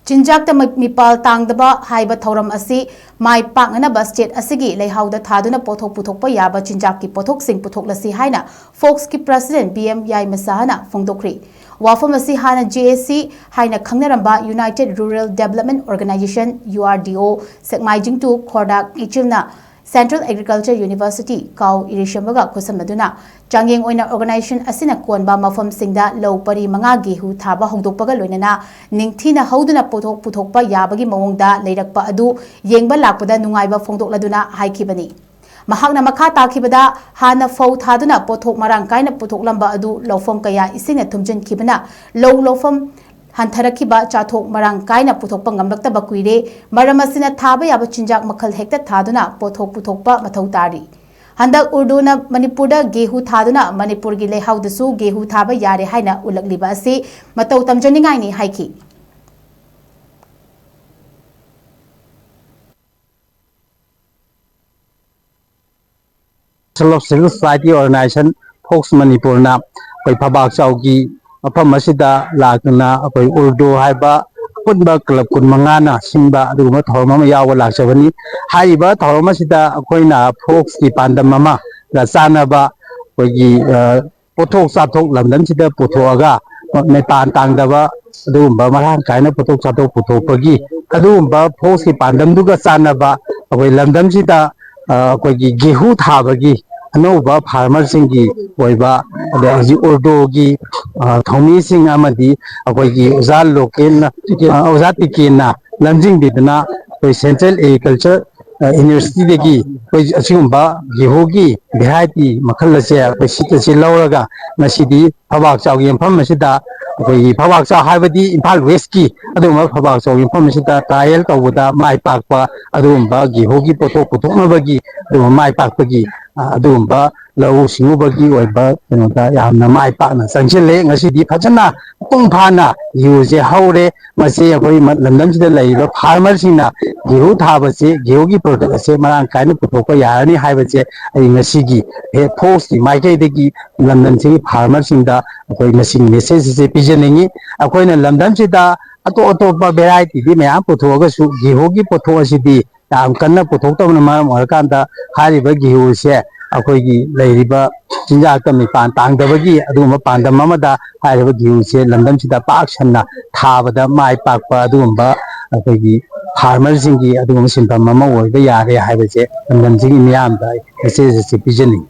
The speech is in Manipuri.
Chinjakta Mipal Tangdaba Haiba Thourang Ashi Mai Pakhannaba State Ashigi Leihaoda Thaduna POTHOKPA YABA CHINJAKKI POTHOKSING PUTHOKLASI HAINA FOCS की प्रेसिडेंट BM YAIMA SHAHना FONGDOKKHRE वाफम असी हाना JSC HAINA खंगनरंबा United Rural Development Organization URDO सेकमाइजिंग टू खोरडाक इचिलना Central Agriculture University Kau Irishamaga Kusamaduna Changyeng Oina Organization Asina Konba Mafam Singda Low Pari Manga Gehu Thaba Hongdokpaga Loinana Ningthina Hoduna Puthokpa Yabagi Mawongda Leirakpa Adu Yengba Lakpada Nungaiba Phongdokladuna Haikibani Mahakna Makha Takibada Hana Fau Thaduna Pothok Marang Kaina Puthoklamba Adu Lofam Kaya Isina Tumjan Kibana Low Lofam Hantarakiba Chathok Marang Kaina Puthokpa Ngamlaktaba Kuire Maramasina Thaba Yaba Chinjak Makhal Hekta Thaduna Puthokpa Mathau Tari Handak Urduna Manipurda Gehu Thaduna Manipur gi Leihaoda su Gehu Thaba Yare Haina Ulagliba asi Matau Tamjaningai ni Haiki Civil Society Organization FOCS Manipur na koi phabak chaugi mafam asida lakna koi Urdu haiba punba club kun mangana simba aduma thorma ma yawa lakchabani haiba thorma sida koina FOCS ki pandam mama la sanaba koi gi pothok sathok lamdam sida puthoga Mipal Tangdaba adumba marang kaina pothok sathok puthopagi adumba FOCS ki pandam duga sanaba koi lamdam sida koi gi gehu thabagi अनौबा फार्मर सिंगी ओइबा अदि उर्दू की थौमी सिंग अमदी अखोइगी ओजा लोकल ओजा तिकेना लंजिंग बिदना कोई सेंट्रल एग्रीकल्चर यूनिवर्सिटी देगी कोई असिगुंबा गेहूगी भेराइटी मखल से कोई सितसे लौरगा नसिदी फबाक चाउगी मफम मसिदा कोई फबाक चाउ हाइबदी इम्फाल वेस्ट की अदुमा फबाक चाउगी मफम मसिदा trial तौबदा my पाकपा अदुमा गेहूगी पोथोक पुथोकनबगी अदुमा my पाकपगी अदुमा low सिंगुबगी ओइबा कनोदा यामना my पाकना संगसिले ngasidi phajana pungphana yuje haure mase akoi lamdamsida leiba farmer singna gehu thabase gehu gi product ase marang kaina puthokpa yarani haibase ai ngasigi he FOCS ki maikei degi lamdamsigi farmer singda akoi ngasing message se pijaningi akoina lamdamsida अतोपा वेराइटी दी मैं पुथोगसु गेहूं की पुथोसidi याम कन्ना पुथोक्तबना मरम ओरकांदा हारिबा गेहूं से अखोइगी लैरिबा चिंजाक्ता मिपाल तांगदबगी अदुमा पांदम अमदा हारिबा गेहूं से लंदम सिदा पाक सन्ना थाबदा माइ पाकपा अदुमा अखोइगी फार्मर सिंगी अदुमा सिंपम अमा ओइबा यारे हाइबसे लंदम सिंगी मियामदा मेसेज से पिजनी